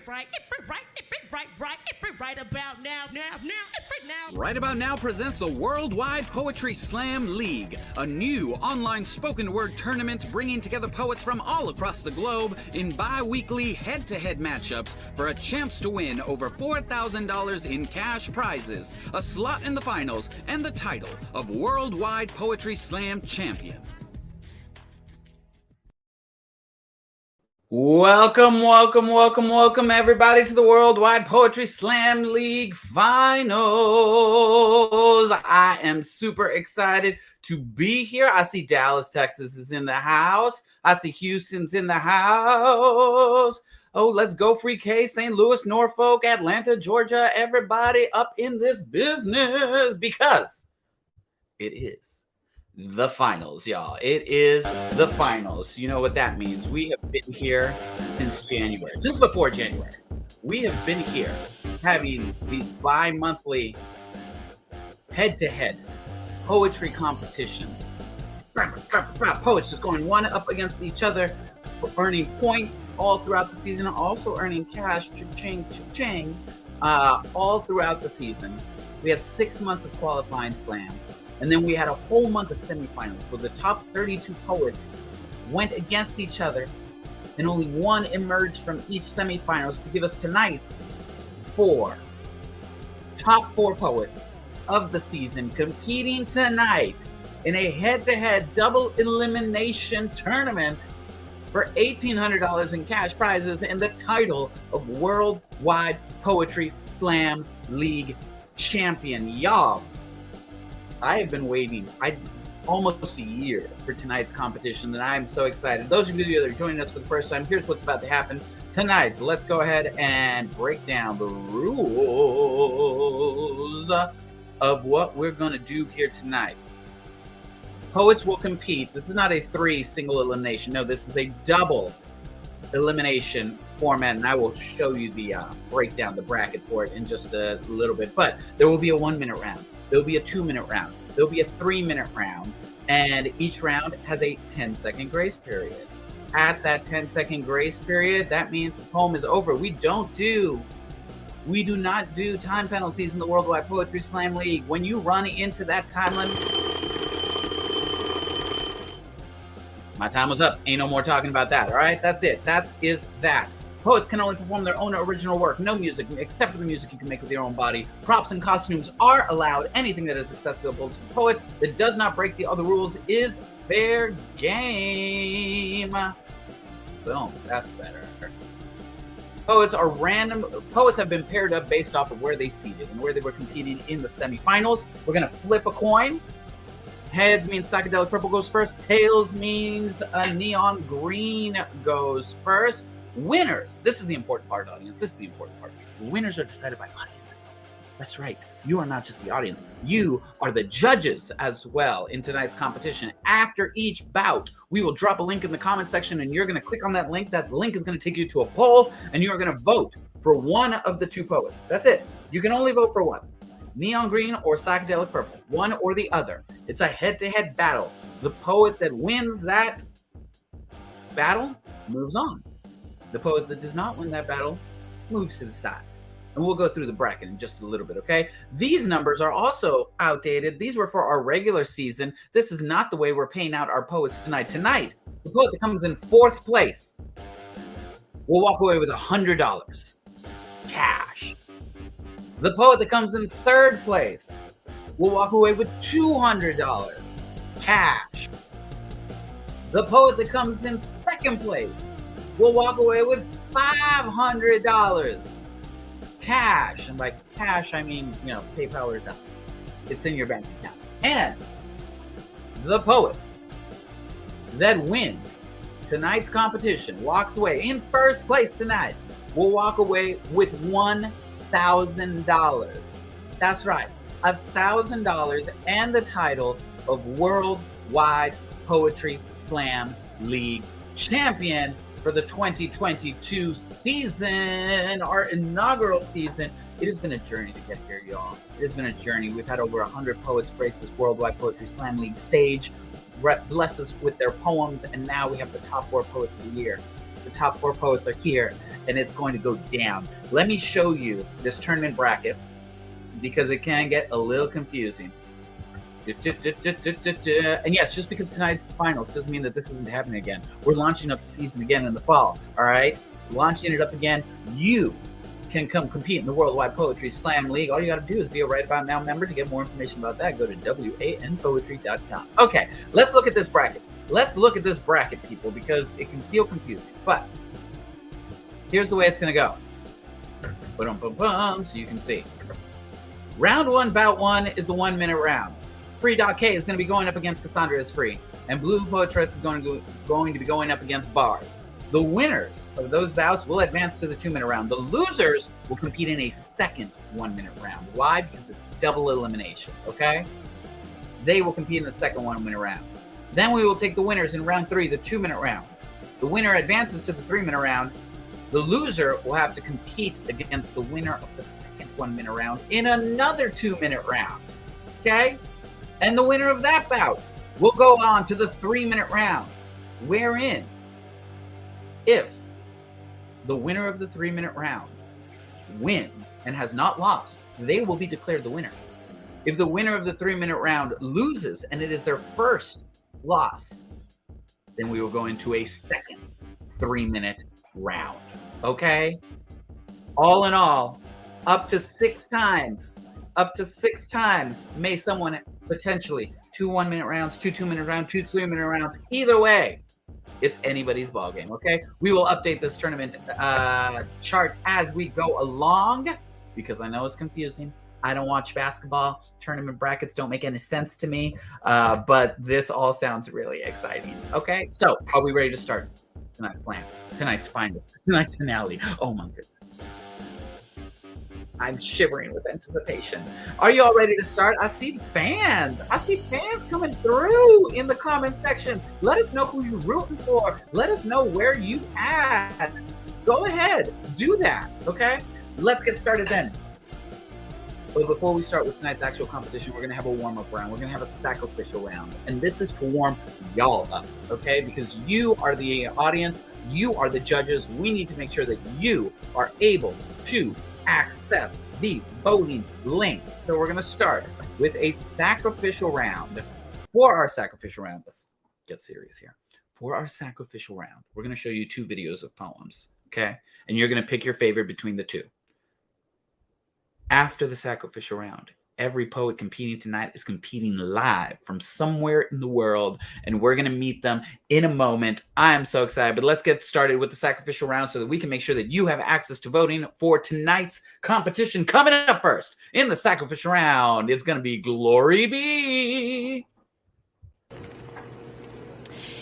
Right About Now presents the Worldwide Poetry Slam League, a new online spoken word tournament bringing together poets from all across the globe in bi-weekly head-to-head matchups for a chance to win over $4,000 in cash prizes, a slot in the finals, and the title of Worldwide Poetry Slam Champion. Welcome everybody to the Worldwide Poetry Slam League Finals. I am super excited to be here. I see Dallas, Texas is in the house. I see Houston's in the house. Oh, let's go Free.K, St. Louis, Norfolk, Atlanta, Georgia, everybody up in this business because it is the finals, y'all. It is the finals. You know what that means. We have been here since January, since before January. We have been here having these bi-monthly head-to-head poetry competitions. Poets just going one up against each other, earning points all throughout the season, also earning cash, cha-ching, all throughout the season. We had 6 months of qualifying slams. And then we had a whole month of semifinals where the top 32 poets went against each other, and only one emerged from each semifinals to give us tonight's top four poets of the season competing tonight in a head-to-head double elimination tournament for $1,800 in cash prizes and the title of Worldwide Poetry Slam League Champion. Y'all, I have been waiting almost a year for tonight's competition, and I'm so excited. Those of you that are joining us for the first time, here's what's about to happen tonight. Let's go ahead and break down the rules of what we're going to do here tonight. Poets will compete. This is not a single elimination. No, this is a double elimination format, and I will show you the breakdown, the bracket for it in just a little bit. But there will be a 1 minute round. There'll be a 2-minute round. There'll be a 3-minute round. And each round has a 10-second grace period. At that 10-second grace period, that means the poem is over. We do not do time penalties in the Worldwide Poetry Slam League. When you run into that time limit, my time was up. Ain't no more talking about that. All right, that's it. That is that. Poets can only perform their own original work. No music, except for the music you can make with your own body. Props and costumes are allowed. Anything that is accessible to the poet that does not break the other rules is fair game. Boom, that's better. Poets are random. Poets have been paired up based off of where they seated and where they were competing in the semifinals. We're gonna flip a coin. Heads means psychedelic purple goes first. Tails means a neon green goes first. Winners, this is the important part, audience. This is the important part. Winners are decided by audience. That's right. You are not just the audience. You are the judges as well in tonight's competition. After each bout, we will drop a link in the comment section, and you're going to click on that link. That link is going to take you to a poll, and you are going to vote for one of the two poets. That's it. You can only vote for one. Neon green or psychedelic purple. One or the other. It's a head-to-head battle. The poet that wins that battle moves on. The poet that does not win that battle moves to the side. And we'll go through the bracket in just a little bit, okay? These numbers are also outdated. These were for our regular season. This is not the way we're paying out our poets tonight. Tonight, the poet that comes in 4th place will walk away with $100 cash. The poet that comes in 3rd place will walk away with $200 cash. The poet that comes in 2nd place will walk away with $500 cash. And by cash, I mean, PayPal is out. It's in your bank account. And the poet that wins tonight's competition walks away in 1st place tonight will walk away with $1,000. That's right, $1,000 and the title of Worldwide Poetry Slam League Champion for the 2022 season, our inaugural season. It has been a journey to get here, y'all. It has been a journey. We've had over 100 poets grace this Worldwide Poetry Slam League stage, bless us with their poems, and now we have the top 4 poets of the year. The top 4 poets are here, and it's going to go down. Let me show you this tournament bracket because it can get a little confusing. And yes, just because tonight's finals doesn't mean that this isn't happening again. We're launching up the season again in the fall, all right? Launching it up again. You can come compete in the Worldwide Poetry Slam League. All you got to do is be a Right About Now member. To get more information about that, go to wanpoetry.com. Okay, let's look at this bracket. Let's look at this bracket, people, because it can feel confusing. But here's the way it's going to go. So you can see. Round 1, bout 1 is the 1 minute round. Free.K is going to be going up against Cassandra IsFree, and Blupoetres is going to be going up against Bars. The winners of those bouts will advance to the 2 minute round. The losers will compete in a second 1 minute round. Why? Because it's double elimination, okay? They will compete in the second 1 minute round. Then we will take the winners in round 3, the 2 minute round. The winner advances to the 3 minute round. The loser will have to compete against the winner of the second 1 minute round in another 2 minute round, okay? And the winner of that bout will go on to the 3 minute round, wherein if the winner of the 3 minute round wins and has not lost, they will be declared the winner. If the winner of the 3 minute round loses and it is their first loss, then we will go into a second 3 minute round. Okay? All in all, up to 6 times may someone potentially 2 1 minute rounds, 2 2 minute rounds, 2 3 minute rounds. Either way, it's anybody's ball game, okay? We will update this tournament chart as we go along because I know it's confusing. I don't watch basketball. Tournament brackets don't make any sense to me, but this all sounds really exciting, okay? So are we ready to start tonight's slam? Tonight's finals, tonight's finale. Oh my goodness. I'm shivering with anticipation. Are you all ready to start? I see fans. I see fans coming through in the comment section. Let us know who you're rooting for. Let us know where you at. Go ahead. Do that, okay? Let's get started then. But before we start with tonight's actual competition, we're going to have a warm-up round. We're going to have a sacrificial round. And this is to warm y'all up, okay? Because you are the audience. You are the judges. We need to make sure that you are able to access the voting link. So we're going to start with a sacrificial round. For our sacrificial round, let's get serious here. For our sacrificial round, we're going to show you 2 videos of poems, okay? And you're going to pick your favorite between the 2. After the sacrificial round, every poet competing tonight is competing live from somewhere in the world, and we're going to meet them in a moment. I am so excited, but let's get started with the sacrificial round so that we can make sure that you have access to voting for tonight's competition. Coming up first in the sacrificial round, it's going to be Glory B.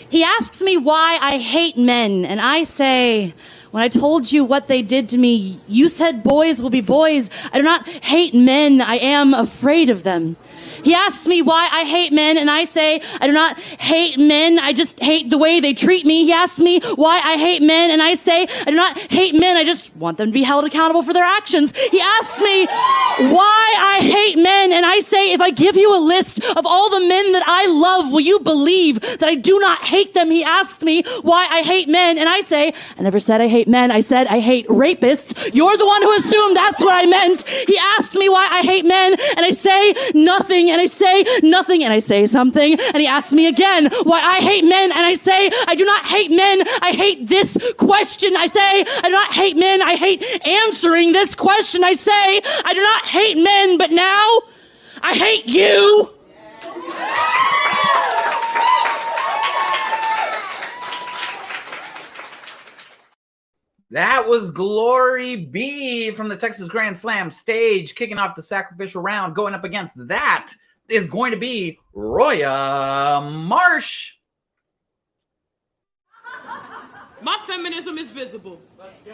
He asks me why I hate men, and I say, when I told you what they did to me, you said boys will be boys. I do not hate men. I am afraid of them. He asks me why I hate men, and I say, I do not hate men. I just hate the way they treat me. He asks me why I hate men, and I say, I do not hate men. I just want them to be held accountable for their actions. He asks me why I hate men, and I say, if I give you a list of all the men that I love, will you believe that I do not hate them? He asks me why I hate men, and I say, I never said I hate men. I said I hate rapists. You're the one who assumed that's what I meant. He asks me why I hate men, and I say nothing. And I say nothing, and I say something, and he asks me again why I hate men, and I say, I do not hate men, I hate this question. I say, I do not hate men, I hate answering this question. I say, I do not hate men, but now, I hate you. That was Glory B from the Texas Grand Slam stage, kicking off the sacrificial round. Going up against that is going to be Roya Marsh. My feminism is visible.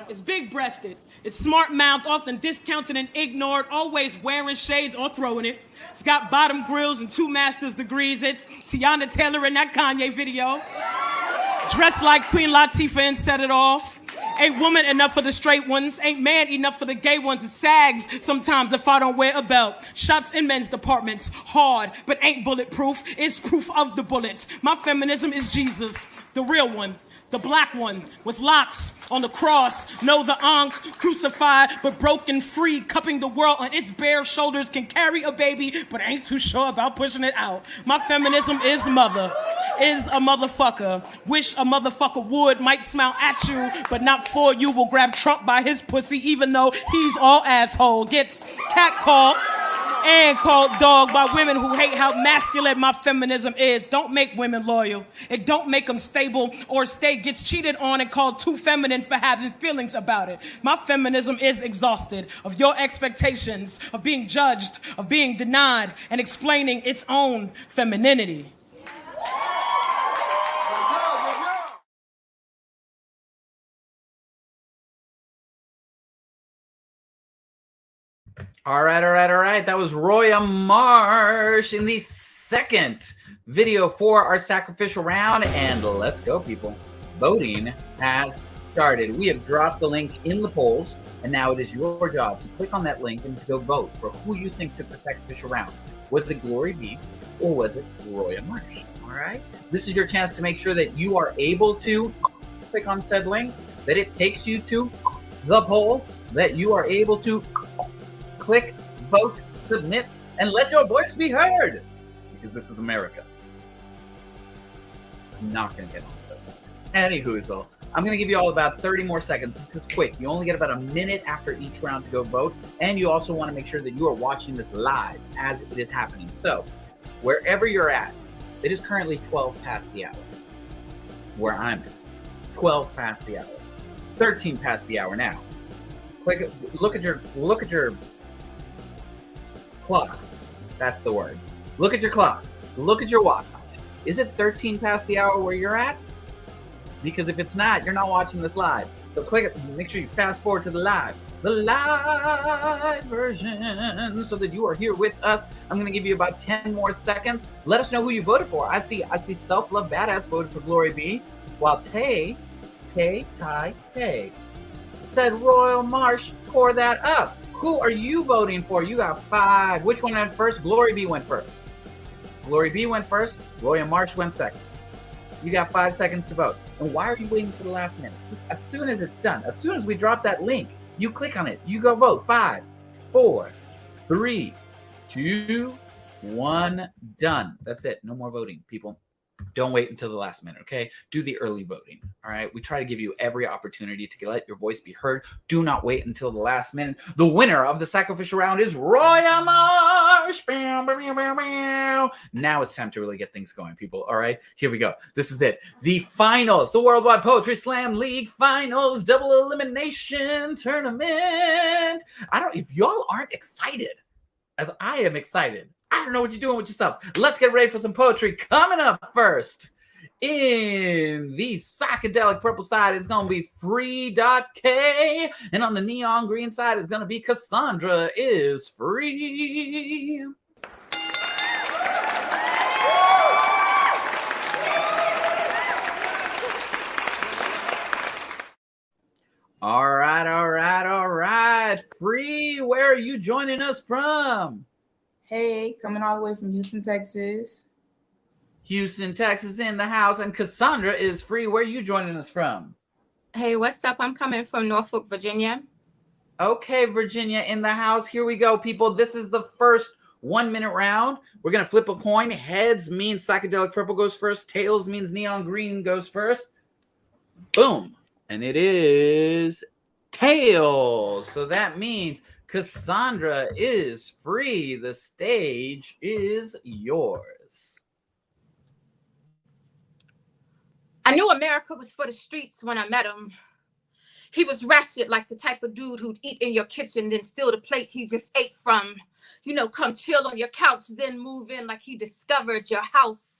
It's big-breasted. It's smart-mouthed, often discounted and ignored, always wearing shades or throwing it. It's got bottom grills and 2 master's degrees. It's Tiana Taylor in that Kanye video. Dressed like Queen Latifah and set it off. Ain't woman enough for the straight ones. Ain't man enough for the gay ones. It sags sometimes if I don't wear a belt. Shops in men's departments. Hard, but ain't bulletproof. It's proof of the bullets. My feminism is Jesus, the real one. The black one with locks on the cross. No, the Ankh crucified but broken free. Cupping the world on its bare shoulders. Can carry a baby but ain't too sure about pushing it out. My feminism is mother. Is a motherfucker. Wish a motherfucker would. Might smile at you but not for you. Will grab Trump by his pussy even though he's all asshole. Gets catcalled and called dog by women who hate how masculine my feminism is. Don't make women loyal. It don't make them stable or stay. Gets cheated on and called too feminine for having feelings about it. My feminism is exhausted of your expectations, of being judged, of being denied, and explaining its own femininity. All right. That was Roya Marsh in the second video for our sacrificial round. And let's go, people. Voting has started. We have dropped the link in the polls, and now it is your job to click on that link and to go vote for who you think took the sacrificial round. Was it Glory B or was it Roya Marsh? All right. This is your chance to make sure that you are able to click on said link, that it takes you to the poll, that you are able to click, vote, submit, and let your voice be heard. Because this is America. I'm not going to get on with it. Anywho, I'm going to give you all about 30 more seconds. This is quick. You only get about a minute after each round to go vote. And you also want to make sure that you are watching this live as it is happening. So, wherever you're at, it is currently 12 past the hour. Where I'm at. 12 past the hour. 13 past the hour now. Look at your clocks. That's the word. Look at your clocks. Look at your watch. Is it 13 past the hour where you're at? Because if it's not, you're not watching this live. So click it. Make sure you fast forward to the live version, so that you are here with us. I'm going to give you about 10 more seconds. Let us know who you voted for. I see Self-Love Badass voted for Glory B, while Tay said Royal Marsh, pour that up. Who are you voting for? You got 5. Which one went first? Glory B went first. Glory B went first. Royal Marsh went second. You got 5 seconds to vote. And why are you waiting to the last minute? Just as soon as it's done, as soon as we drop that link, you click on it. You go vote. 5, 4, 3, 2, 1. Done. That's it. No more voting, people. Don't wait until the last minute, okay? Do the early voting, all right? We try to give you every opportunity to let your voice be heard. Do not wait until the last minute. The winner of the sacrificial round is Roya Marsh. Now it's time to really get things going, people, all right? Here we go. This is it. The finals, the Worldwide Poetry Slam League Finals Double Elimination Tournament. If y'all aren't excited, as I am excited, I don't know what you're doing with yourselves. Let's get ready for some poetry. Coming up first, in the psychedelic purple side is going to be Free.K. And on the neon green side is going to be Cassandra is Free. All right. Free, where are you joining us from? Hey, coming all the way from Houston, Texas. Houston, Texas in the house. And Cassandra is Free. Where are you joining us from? Hey, what's up? I'm coming from Norfolk, Virginia. Okay, Virginia in the house. Here we go, people. This is the first 1-minute round. We're going to flip a coin. Heads means psychedelic purple goes first. Tails means neon green goes first. Boom. And it is tails. So that means Cassandra is Free. The stage is yours. I knew America was for the streets when I met him. He was ratchet, like the type of dude who'd eat in your kitchen, then steal the plate he just ate from. Come chill on your couch, then move in like he discovered your house.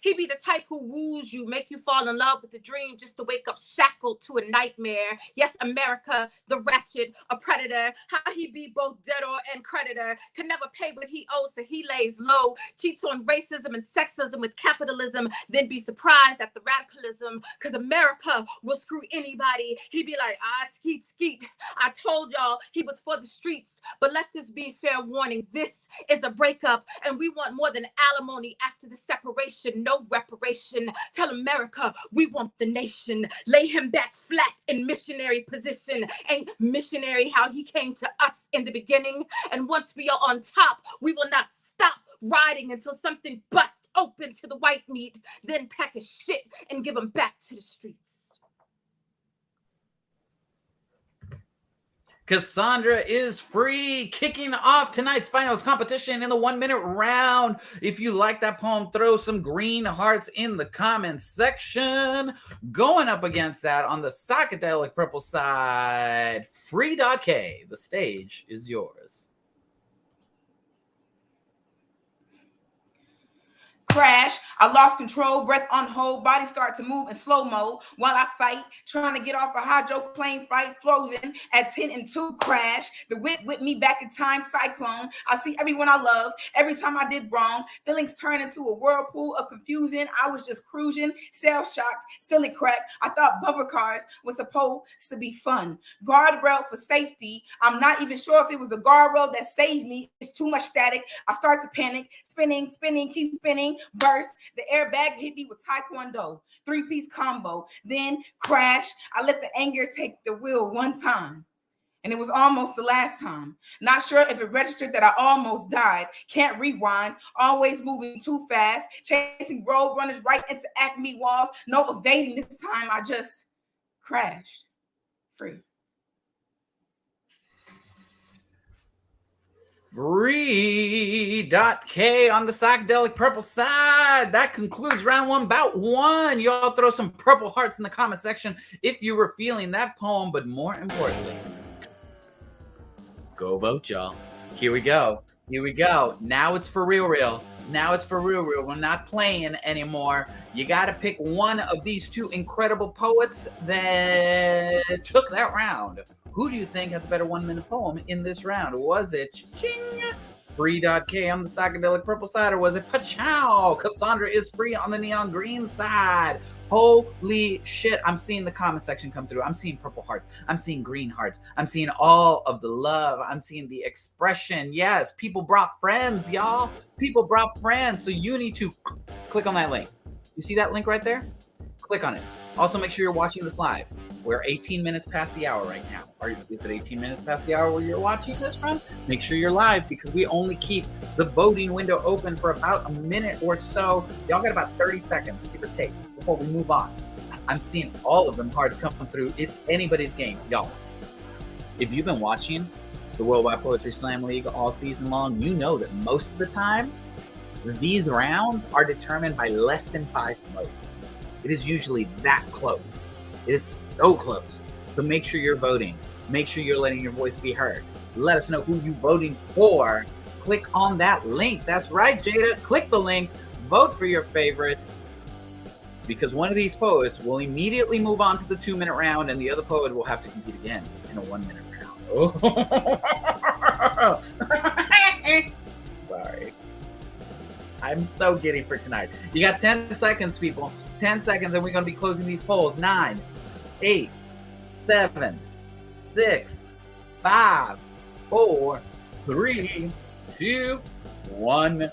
He be the type who woos you, make you fall in love with the dream just to wake up shackled to a nightmare. Yes, America, the ratchet, a predator. How he be both debtor and creditor. Can never pay what he owes, so he lays low. Cheats on racism and sexism with capitalism. Then be surprised at the radicalism. Because America will screw anybody. He be like, skeet. I told y'all he was for the streets. But let this be fair warning. This is a breakup. And we want more than alimony after the separation. liberation, no reparation. Tell America we want the nation. Lay him back flat in missionary position. Ain't missionary how he came to us in the beginning. And once we are on top, we will not stop riding until something busts open to the white meat, then pack his shit and give him back to the streets. Cassandra is free, kicking off tonight's finals competition in the 1 minute round. If you like that poem, throw some green hearts in the comments section. Going up against that on the psychedelic purple side, Free.K. The stage is yours. Crash, I lost control, breath on hold, body start to move in slow-mo while I fight, trying to get off a hydroplane fight, frozen at 10 and 2, crash, the whip with me back in time, cyclone, I see everyone I love, every time I did wrong, feelings turn into a whirlpool of confusion, I was just cruising, shell-shocked, silly crack, I thought bumper cars was supposed to be fun, guardrail for safety, I'm not even sure if it was the guardrail that saved me, it's too much static, I start to panic, spinning, keep spinning, burst, the airbag hit me with taekwondo, 3-piece combo, then crash, I let the anger take the wheel one time, and it was almost the last time, not sure if it registered that I almost died, can't rewind, always moving too fast, chasing road runners right into Acme walls, no evading this time, I just crashed, free. Free.K on the psychedelic purple side. That concludes round one, bout one. Y'all throw some purple hearts in the comment section if you were feeling that poem, but more importantly, go vote, y'all. Here we go. Now it's for real. We're not playing anymore. You got to pick one of these two incredible poets that took that round. Who do you think had the better 1 minute poem in this round? Was it Free.K on the psychedelic purple side, or was it Pachow? Cassandra is free on the neon green side. Holy shit, I'm seeing the comment section come through. I'm seeing purple hearts. I'm seeing green hearts. I'm seeing all of the love. I'm seeing the expression. Yes, people brought friends, y'all. People brought friends. So you need to click on that link. You see that link right there? Click on it. Also, make sure you're watching this live. We're 18 minutes past the hour right now. Is it 18 minutes past the hour where you're watching this from? Make sure you're live, because we only keep the voting window open for about a minute or so. Y'all got about 30 seconds, give or take, before we move on. I'm seeing all of them hard come through. It's anybody's game, y'all. If you've been watching the Worldwide Poetry Slam League all season long, you know that most of the time, these rounds are determined by less than 5 votes. It is usually that close. It is so close. So make sure you're voting. Make sure you're letting your voice be heard. Let us know who you're voting for. Click on that link. That's right, Jada. Click the link. Vote for your favorite. Because one of these poets will immediately move on to the 2 minute round, and the other poet will have to compete again in a 1 minute round. Oh. Sorry. I'm so giddy for tonight. You got 10 seconds, people. 10 seconds, and we're going to be closing these polls. 9, 8, 7, 6, 5, 4, 3, 2, 1.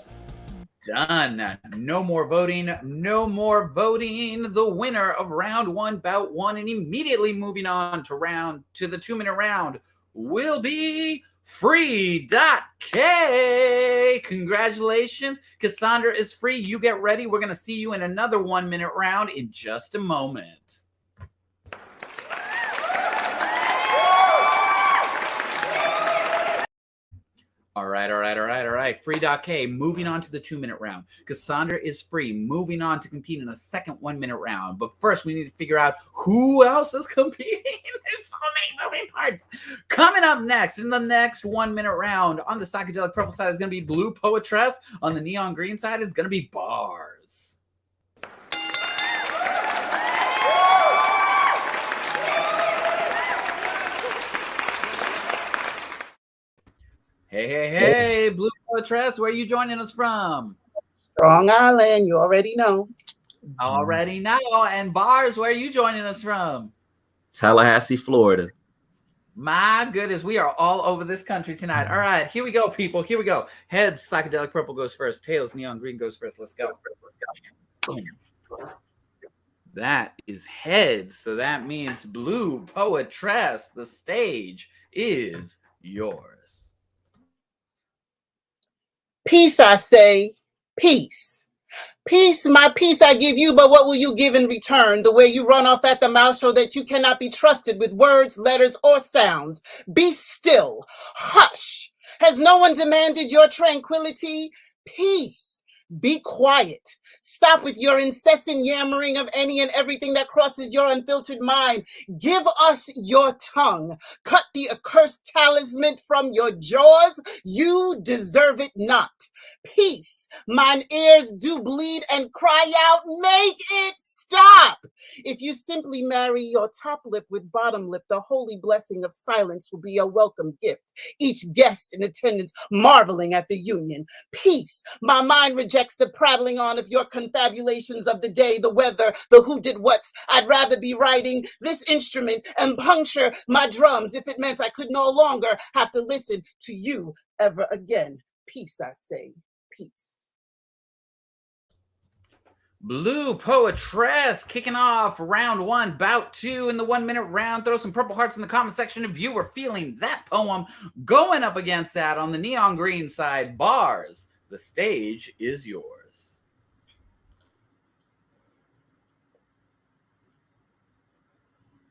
Done. No more voting. The winner of round one, bout one, and immediately moving on to the 2 minute round will be Free.K. Congratulations. Cassandra is free. You get ready. We're going to see you in another 1 minute round in just a moment. All right. Free.K moving on to the 2 minute round. Cassandra is free, moving on to compete in a second 1 minute round. But first, we need to figure out who else is competing. There's so many moving parts. Coming up next, in the next 1 minute round, on the psychedelic purple side is going to be Blupoetres. On the neon green side is going to be Bars. Hey, Blupoetres, where are you joining us from? Strong Island, you already know. And Bars, where are you joining us from? Tallahassee, Florida. My goodness, we are all over this country tonight. All right, here we go, people. Here we go. Heads, psychedelic purple goes first. Tails, neon green goes first. Let's go. Boom. That is heads, so that means Blupoetres, the stage is yours. Peace, I say, peace. Peace, my peace I give you, but what will you give in return? The way you run off at the mouth show that you cannot be trusted with words, letters, or sounds. Be still. Hush. Has no one demanded your tranquility? Peace. Be quiet. Stop with your incessant yammering of any and everything that crosses your unfiltered mind. Give us your tongue. Cut the accursed talisman from your jaws. You deserve it not. Peace. Mine ears do bleed and cry out, make it stop. If you simply marry your top lip with bottom lip, the holy blessing of silence will be a welcome gift. Each guest in attendance marveling at the union. Peace. My mind rejects the prattling on of your confabulations of the day, the weather, the who did whats. I'd rather be writing this instrument and puncture my drums if it meant I could no longer have to listen to you ever again. Peace, I say. Peace. Blupoetres kicking off round one, bout two in the 1 minute round. Throw some purple hearts in the comment section if you were feeling that poem. Going up against that on the neon green side, Bars. The stage is yours.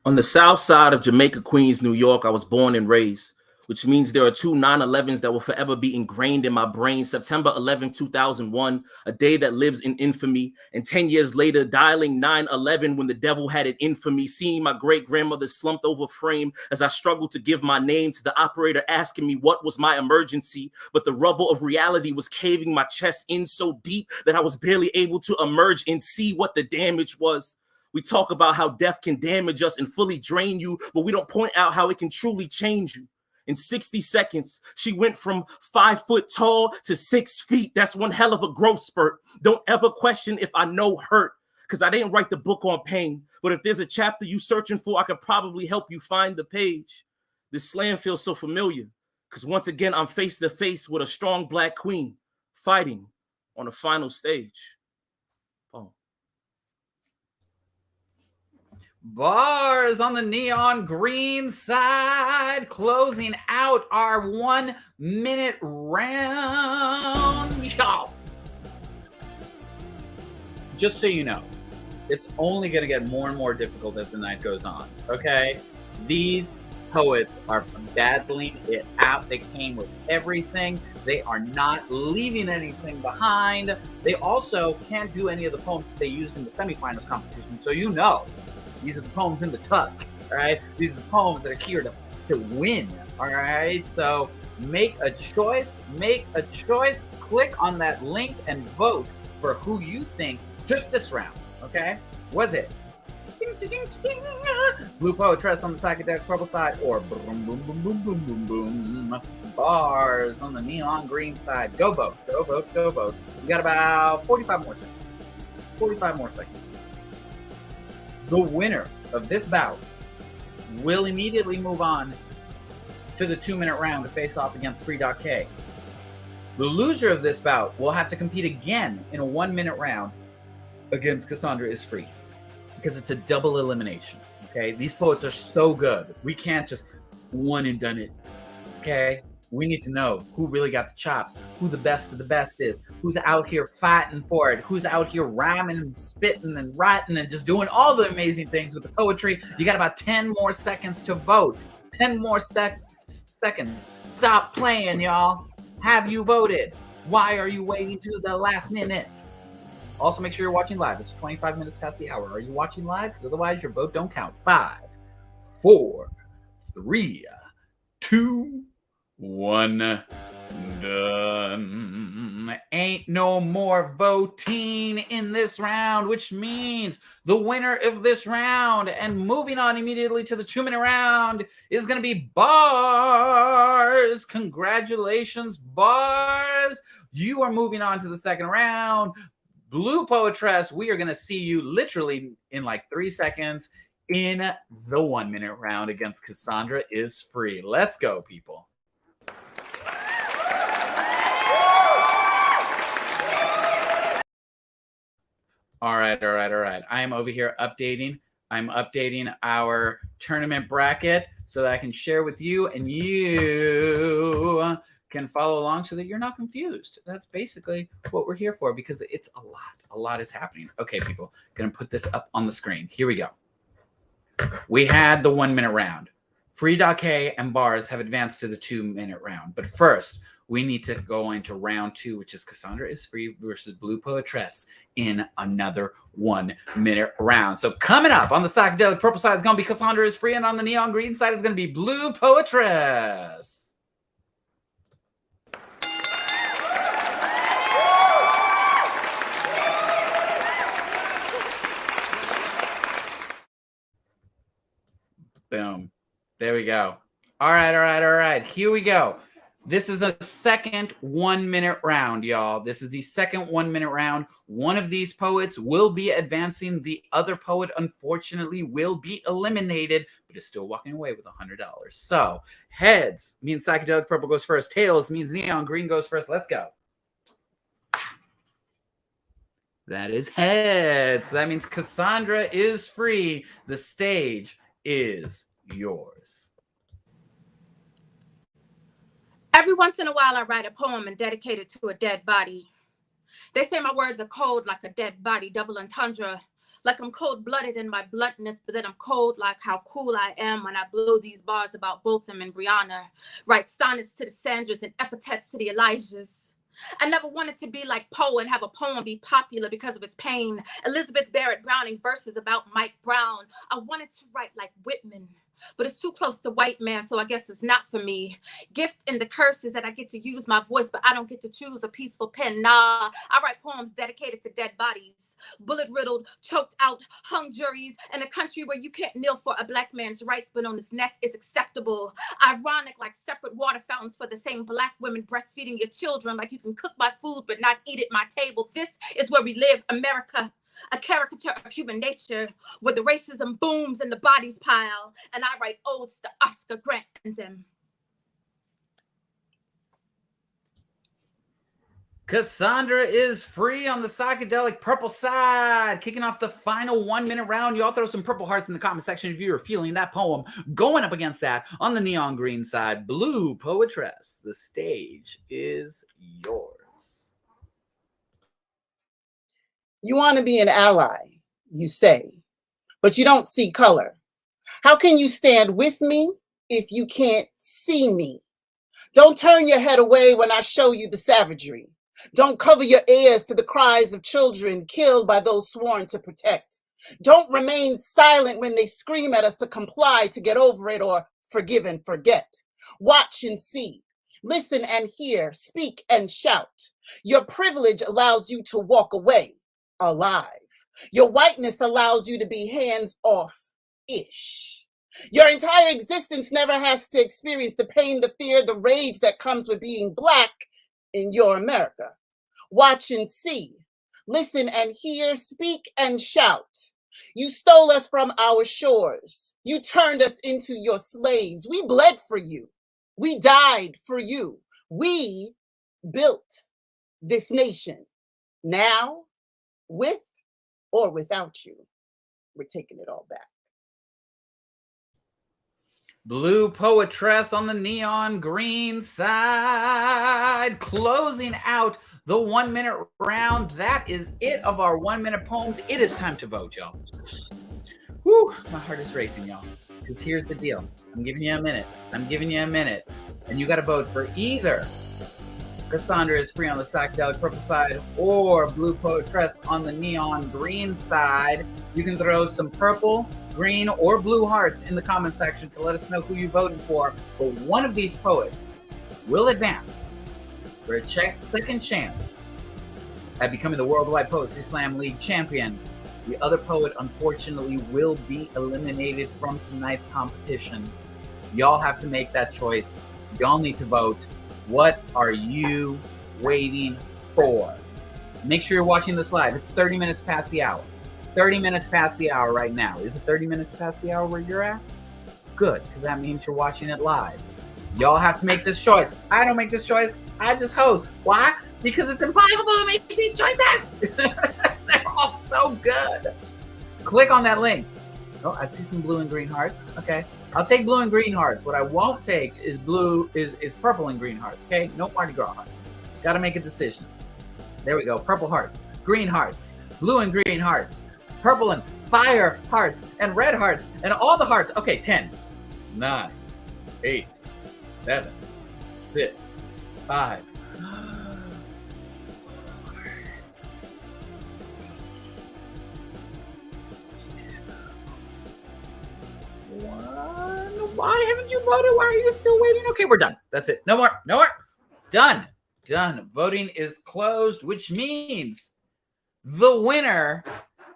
On the south side of Jamaica, Queens, New York, I was born and raised, which means there are two 9/11s that will forever be ingrained in my brain. September 11, 2001, a day that lives in infamy. And 10 years later, dialing 911 when the devil had it in for me, seeing my great-grandmother slumped over frame as I struggled to give my name to the operator asking me what was my emergency. But the rubble of reality was caving my chest in so deep that I was barely able to emerge and see what the damage was. We talk about how death can damage us and fully drain you, but we don't point out how it can truly change you. In 60 seconds, she went from 5 foot tall to 6 feet. That's one hell of a growth spurt. Don't ever question if I know hurt, because I didn't write the book on pain. But if there's a chapter you searching for, I could probably help you find the page. This slam feels so familiar, because once again, I'm face to face with a strong black queen fighting on the final stage. Oh. Bars on the neon green side, closing out our 1 minute round. Yo. Just so you know, it's only going to get more and more difficult as the night goes on, okay? These poets are battling it out. They came with everything. They are not leaving anything behind. They also can't do any of the poems that they used in the semifinals competition, so you know. These are the poems in the tuck, all right? These are the poems that are here to win, all right? So make a choice, click on that link and vote for who you think took this round, okay? Was it Blupoetres on the psychedelic purple side or boom, boom, boom, boom, boom, boom, boom, Bars on the neon green side? Go vote, go vote, go vote. We got about 45 more seconds. 45 more seconds. The winner of this bout will immediately move on to the 2 minute round to face off against Free.K. The loser of this bout will have to compete again in a 1 minute round against Cassandra IsFree, because it's a double elimination, okay? These poets are so good. We can't just one and done it, okay? We need to know who really got the chops, who the best of the best is, who's out here fighting for it, who's out here rhyming and spitting and writing and just doing all the amazing things with the poetry. You got about 10 more seconds to vote. 10 more seconds. Stop playing, y'all. Have you voted? Why are you waiting to the last minute? Also, make sure you're watching live. It's 25 minutes past the hour. Are you watching live? Because otherwise, your vote don't count. 5, 4, 3, 2, 1. Done. Ain't no more voting in this round, which means the winner of this round and moving on immediately to the 2 minute round is going to be Bars. Congratulations, Bars. You are moving on to the second round. Blupoetres, we are going to see you literally in like 3 seconds in the 1 minute round against Cassandra is Free. Let's go, people. All right. I am over here updating. I'm updating our tournament bracket so that I can share with you and you can follow along so that you're not confused. That's basically what we're here for because it's a lot. A lot is happening. Okay, people, going to put this up on the screen. Here we go. We had the 1 minute round. Free.K and Bars have advanced to the 2 minute round. But first, we need to go into round 2, which is Cassandra is Free versus Blupoetres in another 1 minute round. So coming up on the psychedelic purple side is going to be Cassandra is Free, and on the neon green side is going to be Blupoetres. Boom. There we go. All right. Here we go. This is a second 1 minute round, y'all. This is the second 1 minute round. One of these poets will be advancing. The other poet, unfortunately, will be eliminated, but is still walking away with $100. So heads means psychedelic purple goes first. Tails means neon green goes first. Let's go. That is heads. So that means Cassandra is Free. The stage is yours. Every once in a while, I write a poem and dedicate it to a dead body. They say my words are cold like a dead body, double entendre. Like I'm cold-blooded in my bluntness, but then I'm cold like how cool I am when I blow these bars about Botham and Brianna. Write sonnets to the Sandras and epithets to the Elijahs. I never wanted to be like Poe and have a poem be popular because of its pain. Elizabeth Barrett Browning verses about Mike Brown. I wanted to write like Whitman, but it's too close to white man, so I guess it's not for me. Gift and the curse is that I get to use my voice, but I don't get to choose a peaceful pen. Nah, I write poems dedicated to dead bodies, bullet-riddled, choked out, hung juries, in a country where you can't kneel for a black man's rights, but on his neck is acceptable. Ironic, like separate water fountains for the same black women breastfeeding your children, like you can cook my food but not eat at my table. This is where we live, America. A caricature of human nature where the racism booms and the bodies pile, and I write odes to Oscar Grant and them. Cassandra is Free on the psychedelic purple side. Kicking off the final 1 minute round. Y'all throw some purple hearts in the comment section if you are feeling that poem. Going up against that on the neon green side, Blupoetres. The stage is yours. You want to be an ally, you say, but you don't see color. How can you stand with me if you can't see me? Don't turn your head away when I show you the savagery. Don't cover your ears to the cries of children killed by those sworn to protect. Don't remain silent when they scream at us to comply, to get over it, or forgive and forget. Watch and see. Listen and hear. Speak and shout. Your privilege allows you to walk away alive. Your whiteness allows you to be hands-off-ish. Your entire existence never has to experience the pain, the fear, the rage that comes with being black in your America. Watch and see. Listen and hear. Speak and shout. You stole us from our shores. You turned us into your slaves. We bled for you. We died for you. We built this nation. Now, with or without you, we're taking it all back. Blupoetres on the neon green side, closing out the 1 minute round. That is it of our 1 minute poems. It is time to vote, y'all. Whew, my heart is racing, y'all. Because here's the deal. I'm giving you a minute. And you got to vote for either Cassandra is Free on the psychedelic purple side or Blupoetres on the neon green side. You can throw some purple, green, or blue hearts in the comment section to let us know who you voted for. But one of these poets will advance for a second chance at becoming the Worldwide Poetry Slam League champion. The other poet, unfortunately, will be eliminated from tonight's competition. Y'all have to make that choice. Y'all need to vote. What are you waiting for? Make sure you're watching this live. It's 30 minutes past the hour. 30 minutes past the hour right now. Is it 30 minutes past the hour where you're at? Good, because that means you're watching it live. Y'all have to make this choice. I don't make this choice. I just host. Why? Because it's impossible to make these choices. They're all so good. Click on that link. Oh, I see some blue and green hearts. Okay. I'll take blue and green hearts. What I won't take is purple and green hearts. Okay. No Mardi Gras hearts. Got to make a decision. There we go. Purple hearts, green hearts, blue and green hearts, purple and fire hearts, and red hearts, and all the hearts. Okay. 10, 9, 8, 7, 6, 5. Why haven't you voted? Why are you still waiting? Okay, we're done. That's it. No more. No more. Done. Done. Voting is closed, which means the winner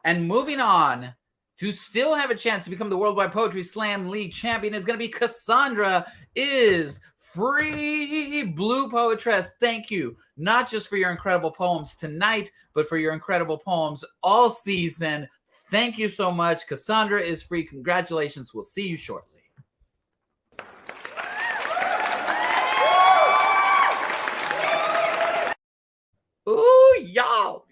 and moving on to still have a chance to become the Worldwide Poetry Slam League champion is going to be Cassandra IsFree Blupoetres. Thank you, not just for your incredible poems tonight, but for your incredible poems all season. Thank you so much. Cassandra IsFree. Congratulations. We'll see you shortly. Ooh, y'all,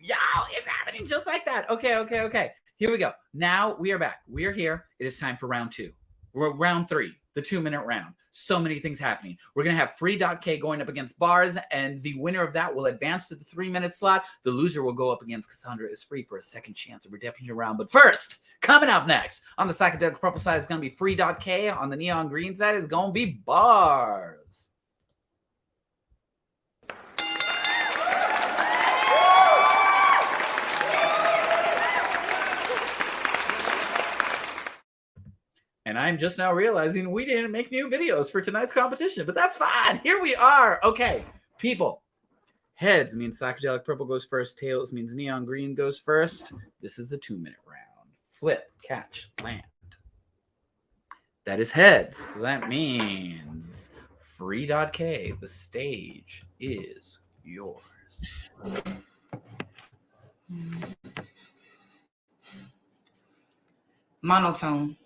it's happening just like that. Okay. Here we go. Now we are back. We are here. It is time for round 2. We're round 3, the 2-minute round. So many things happening. We're going to have Free.K going up against Bars, and the winner of that will advance to the 3-minute slot. The loser will go up against Cassandra IsFree for a second chance of redemption round. But first, coming up next, on the psychedelic purple side is going to be Free.K. On the neon green side is going to be Bars. And I'm just now realizing we didn't make new videos for tonight's competition, but that's fine. Here we are. Okay, people. Heads means psychedelic purple goes first. Tails means neon green goes first. This is the 2-minute round. Flip, catch, land. That is heads. So that means Free.K. The stage is yours. Monotone.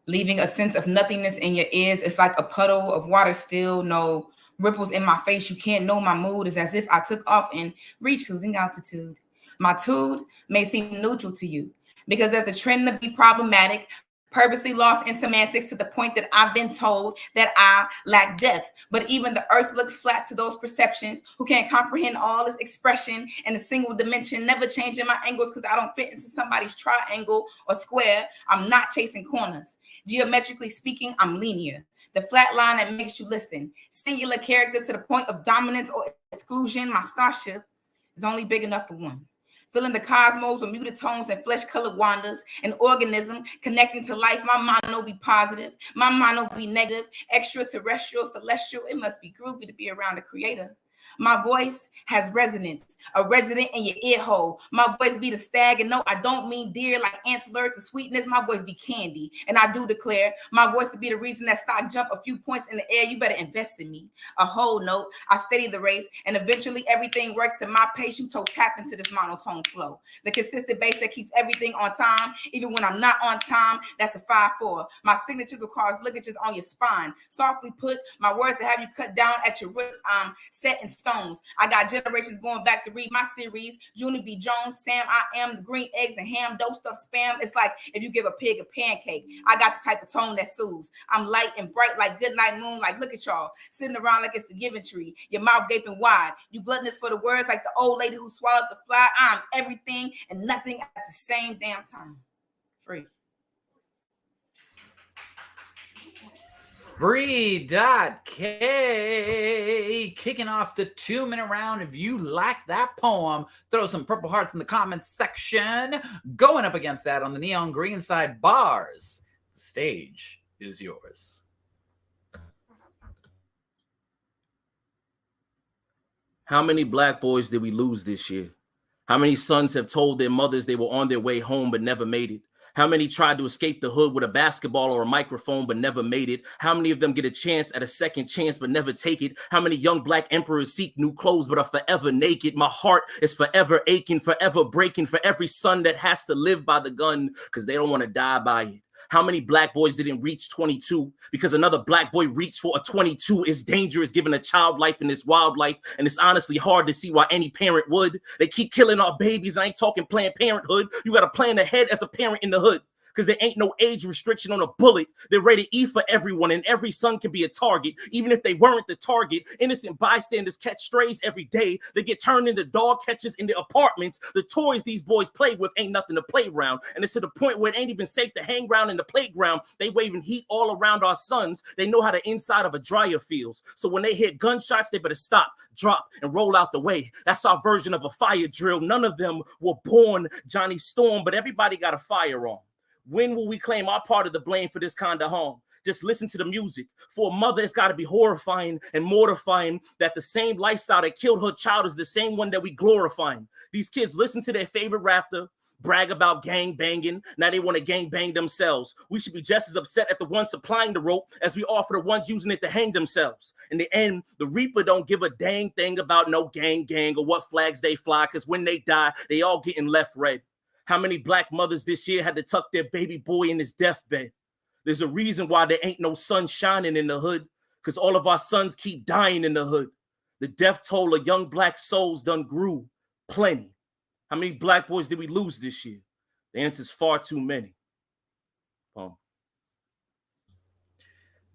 Leaving a sense of nothingness in your ears. It's like a puddle of water still. No ripples in my face. You can't know my mood. It's as if I took off and reached cruising altitude. My tude may seem neutral to you because there's a trend to be problematic, purposely lost in semantics to the point that I've been told that I lack depth. But even the earth looks flat to those perceptions who can't comprehend all this expression in a single dimension, never changing my angles because I don't fit into somebody's triangle or square. I'm not chasing corners. Geometrically speaking, I'm linear. The flat line that makes you listen. Singular character to the point of dominance or exclusion. My starship is only big enough for one. Filling the cosmos with muted tones and flesh-colored wanders, an organism connecting to life. My mono be positive, my mono be negative, extraterrestrial, celestial. It must be groovy to be around the creator. My voice has resonance, a resident in your ear hole. My voice be the stag, and no, I don't mean deer like ants alert to sweetness. My voice be candy, and I do declare my voice will be the reason that stock jump a few points in the air. You better invest in me. A whole note, I steady the race, and eventually everything works at my pace. You toe tap into this monotone flow. The consistent bass that keeps everything on time, even when I'm not on time. That's a 5-4. My signatures will cause ligatures on your spine. Softly put, my words to have you cut down at your roots. I'm set in stones. I got generations going back to read my series. Junie B. Jones, Sam, I am the green eggs and ham, dope stuff spam. It's like if you give a pig a pancake. I got the type of tone that soothes. I'm light and bright like good night moon. Like look at y'all sitting around like it's the giving tree. Your mouth gaping wide. You gluttonous for the words like the old lady who swallowed the fly. I'm everything and nothing at the same damn time. Free. Free.K kicking off the 2-minute round. If you like that poem, throw some purple hearts in the comments section. Going up against that on the neon green side, Bars. The stage is yours. How many black boys did we lose this year? How many sons have told their mothers they were on their way home but never made it? How many tried to escape the hood with a basketball or a microphone but never made it? How many of them get a chance at a second chance but never take it? How many young black emperors seek new clothes but are forever naked? My heart is forever aching, forever breaking for every son that has to live by the gun because they don't want to die by it. How many black boys didn't reach 22 because another black boy reached for a 22? Is dangerous giving a child life in this wildlife, and it's honestly hard to see why any parent would. They keep killing our babies. I ain't talking Planned Parenthood. You got to plan ahead as a parent in the hood, because there ain't no age restriction on a bullet. They're rated E for everyone, and every son can be a target. Even if they weren't the target, innocent bystanders catch strays every day. They get turned into dog catchers in their apartments. The toys these boys play with ain't nothing to play around. And it's to the point where it ain't even safe to hang around in the playground. They waving heat all around our sons. They know how the inside of a dryer feels. So when they hear gunshots, they better stop, drop, and roll out the way. That's our version of a fire drill. None of them were born Johnny Storm, but everybody got a firearm. When will we claim our part of the blame for this kind of harm? Just listen to the music. For a mother, it's got to be horrifying and mortifying that the same lifestyle that killed her child is the same one that we glorifying. These kids listen to their favorite rapper, brag about gang banging. Now they want to gang bang themselves. We should be just as upset at the ones supplying the rope as we are for the ones using it to hang themselves. In the end, the Reaper don't give a dang thing about no gang or what flags they fly, because when they die, they all getting left red. How many black mothers this year had to tuck their baby boy in his deathbed? There's a reason why there ain't no sun shining in the hood, because all of our sons keep dying in the hood. The death toll of young black souls done grew plenty. How many black boys did we lose this year? The answer is far too many.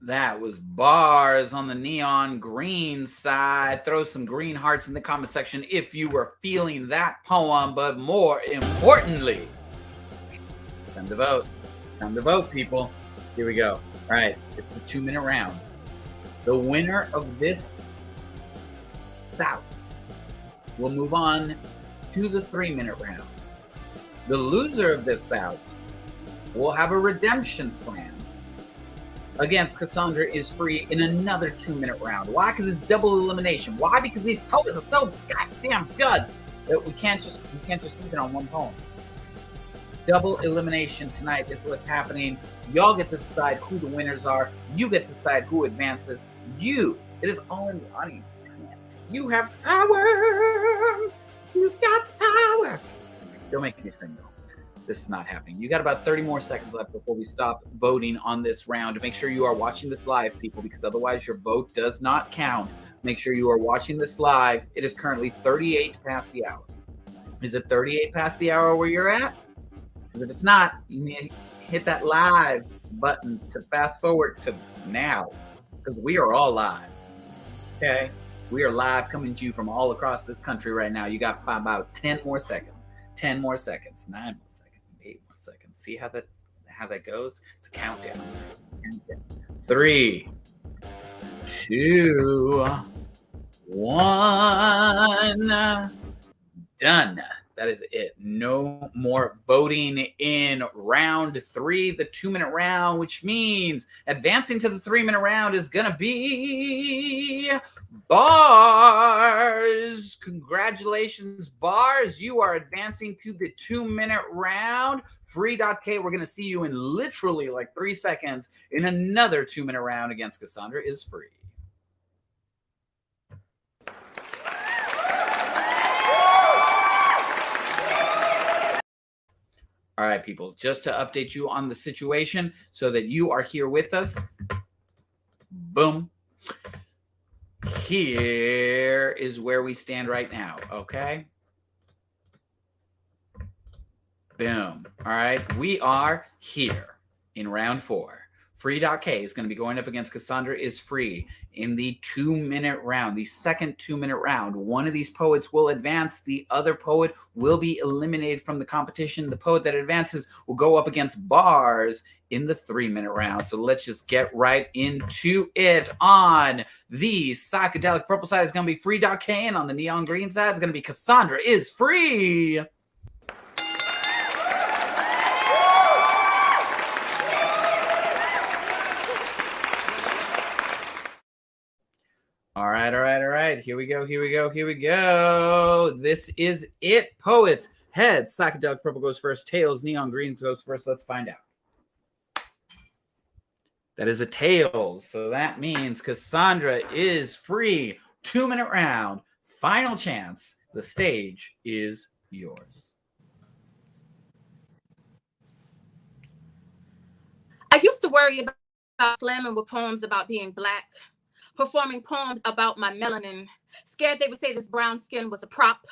That was bars on the neon green side. Throw some green hearts in the comment section if you were feeling that poem. But more importantly, time to vote. Time to vote, people. Here we go. All right, it's a 2-minute round. The winner of this bout will move on to the 3-minute round. The loser of this bout will have a redemption slam against Cassandra is Free in another 2-minute round. Why? Because it's double elimination. Why? Because these poems are so goddamn good that we can't just leave it on one poem. Double elimination tonight is what's happening. Y'all get to decide who the winners are. You get to decide who advances. It is all in the audience. You have power. You got power. Don't make me sing though. This is not happening. You got about 30 more seconds left before we stop voting on this round. Make sure you are watching this live, people, because otherwise your vote does not count. Make sure you are watching this live. It is currently 38 past the hour. Is it 38 past the hour where you're at? Because if it's not, you need to hit that live button to fast forward to now, because we are all live. Okay? We are live coming to you from all across this country right now. You got about 10 more seconds. 10 more seconds. 9 more seconds. 8 more seconds. See how that goes? It's a countdown. 3, 2, 1. Done. That is it. No more voting in round 3, the 2-minute round, which means advancing to the 3-minute round is gonna be Bars. Congratulations, Bars. You are advancing to the 2-minute round. Free.K, we're going to see you in literally like 3 seconds in another 2-minute round against Cassandra is Free. All right, people, just to update you on the situation so that you are here with us. Boom. Here is where we stand right now, okay? Boom. All right, we are here in round 4. Free.K is going to be going up against Cassandra is Free in the 2-minute round, the second 2-minute round. One of these poets will advance. The other poet will be eliminated from the competition. The poet that advances will go up against Bars in the 3-minute round. So let's just get right into it. On the psychedelic purple side is going to be Free.K, and on the neon green side is going to be Cassandra is Free. All right. Here we go. This is it, poets. Heads, psychedelic purple goes first. Tails, neon green goes first. Let's find out. That is a tails. So that means Cassandra is free. 2-minute round. Final chance. The stage is yours. I used to worry about slamming with poems about being Black, performing poems about my melanin, scared they would say this brown skin was a prop,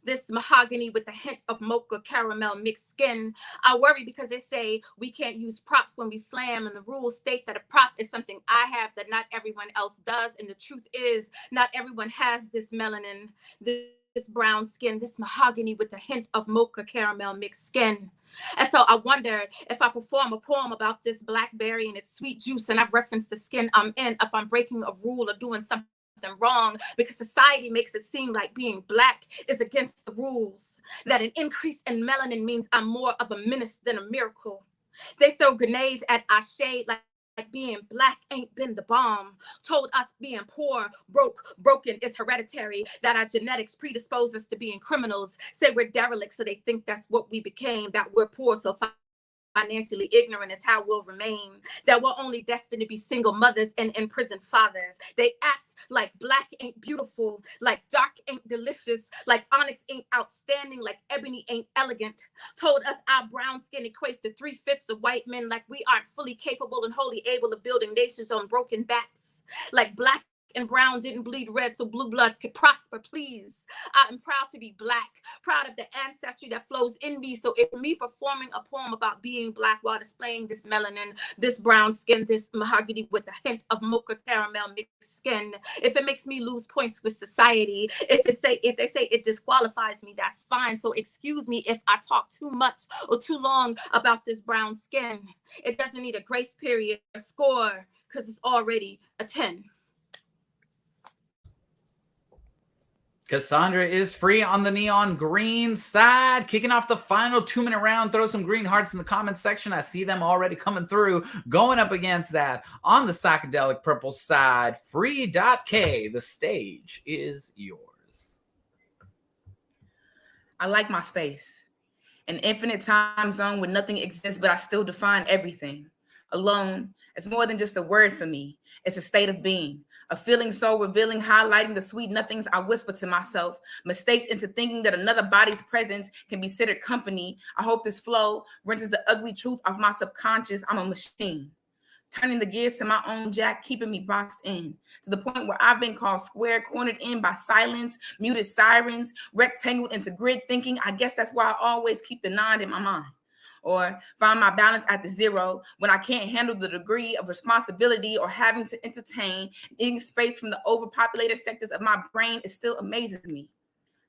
this mahogany with a hint of mocha caramel mixed skin. I worry because they say we can't use props when we slam, and the rules state that a prop is something I have that not everyone else does. And the truth is, not everyone has this melanin, this brown skin, this mahogany with a hint of mocha caramel mixed skin. And so I wondered if I perform a poem about this blackberry and its sweet juice, and I reference the skin I'm in, if I'm breaking a rule or doing something wrong, because society makes it seem like being Black is against the rules, that an increase in melanin means I'm more of a menace than a miracle. They throw grenades at our shade like being Black ain't been the bomb, told us being poor, broken is hereditary, that our genetics predispose us to being criminals, say we're derelicts so they think that's what we became, that we're poor so financially ignorant is how we'll remain, that we're only destined to be single mothers and imprisoned fathers. They act like Black ain't beautiful, like dark ain't delicious, like onyx ain't outstanding, like ebony ain't elegant. Told us our brown skin equates to 3/5 of white men, like we aren't fully capable and wholly able of building nations on broken backs, like Black and brown didn't bleed red so blue bloods could prosper. Please, I am proud to be Black, proud of the ancestry that flows in me. So if me performing a poem about being Black while displaying this melanin, this brown skin, this mahogany with a hint of mocha caramel mixed skin, if it makes me lose points with society, if they say it disqualifies me, that's fine. So excuse me if I talk too much or too long about this brown skin. It doesn't need a grace period, a score, because it's already a 10. Cassandra is free on the neon green side. Kicking off the final 2-minute round. Throw some green hearts in the comments section. I see them already coming through. Going up against that on the psychedelic purple side, Free.K. The stage is yours. I like my space. An infinite time zone where nothing exists, but I still define everything. Alone, it's more than just a word for me. It's a state of being. A feeling so revealing, highlighting the sweet nothings I whisper to myself, mistaked into thinking that another body's presence can be considered company. I hope this flow rinses the ugly truth of my subconscious. I'm a machine, turning the gears to my own jack, keeping me boxed in, to the point where I've been called square, cornered in by silence, muted sirens, rectangled into grid thinking. I guess that's why I always keep the 9 in my mind, or find my balance at the 0 when I can't handle the degree of responsibility or having to entertain. Needing space from the overpopulated sectors of my brain, it still amazes me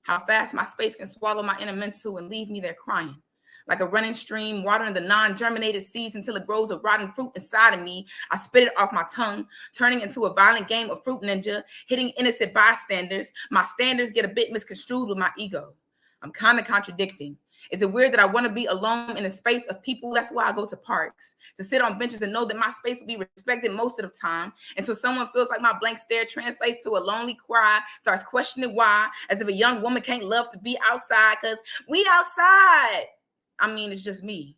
how fast my space can swallow my inner mental and leave me there crying. Like a running stream, watering the non-germinated seeds until it grows a rotten fruit inside of me. I spit it off my tongue, turning into a violent game of fruit ninja, hitting innocent bystanders. My standards get a bit misconstrued with my ego. I'm kind of contradicting. Is it weird that I want to be alone in a space of people? That's why I go to parks, to sit on benches and know that my space will be respected most of the time, until someone feels like my blank stare translates to a lonely cry, starts questioning why, as if a young woman can't love to be outside because we outside. I mean, it's just me,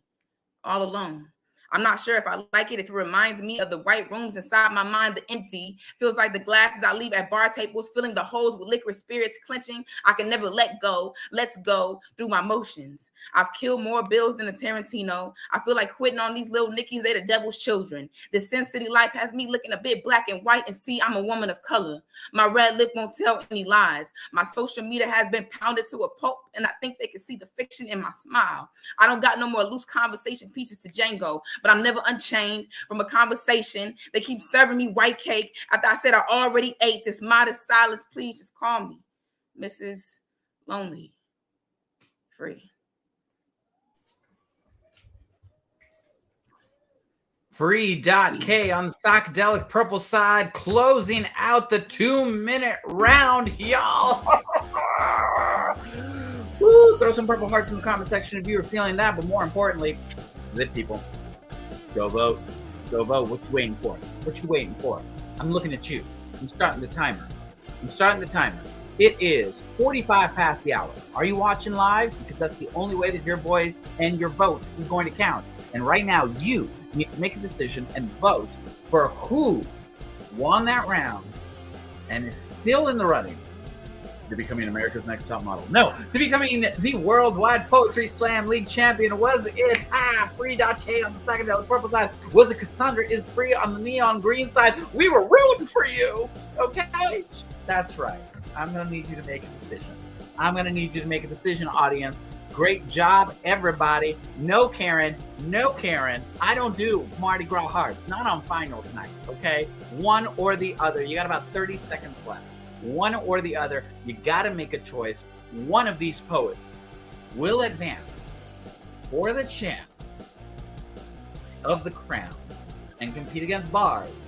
all alone. I'm not sure if I like it, if it reminds me of the white rooms inside my mind, the empty. Feels like the glasses I leave at bar tables, filling the holes with liquid spirits, clenching. I can never let go. Let's go through my motions. I've killed more bills than a Tarantino. I feel like quitting on these little nickies. They the devil's children. This Sin City life has me looking a bit black and white, and see, I'm a woman of color. My red lip won't tell any lies. My social media has been pounded to a pulp, and I think they can see the fiction in my smile. I don't got no more loose conversation pieces to Django, but I'm never unchained from a conversation. They keep serving me white cake after I said I already ate. This modest silence, please just call me Mrs. Lonely Free. Free.K on the psychedelic purple side, closing out the 2-minute round, y'all. Woo, throw some purple hearts in the comment section if you were feeling that, but more importantly, this is it, people. Go vote. Go vote. What you waiting for? What you waiting for? I'm looking at you. I'm starting the timer. It is 45 past the hour. Are you watching live? Because that's the only way that your voice and your vote is going to count. And right now, you need to make a decision and vote for who won that round and is still in the running to becoming America's Next Top Model. No, to becoming the Worldwide Poetry Slam League champion. Was it Free.K on the psychedelic purple side? Was it Cassandra IsFree on the neon green side? We were rooting for you, okay? That's right. I'm going to need you to make a decision. I'm going to need you to make a decision, audience. Great job, everybody. No Karen, no Karen. I don't do Mardi Gras hearts, not on finals night, okay? One or the other. You got about 30 seconds left. One or the other. You got to make a choice. One of these poets will advance for the chance of the crown and compete against bars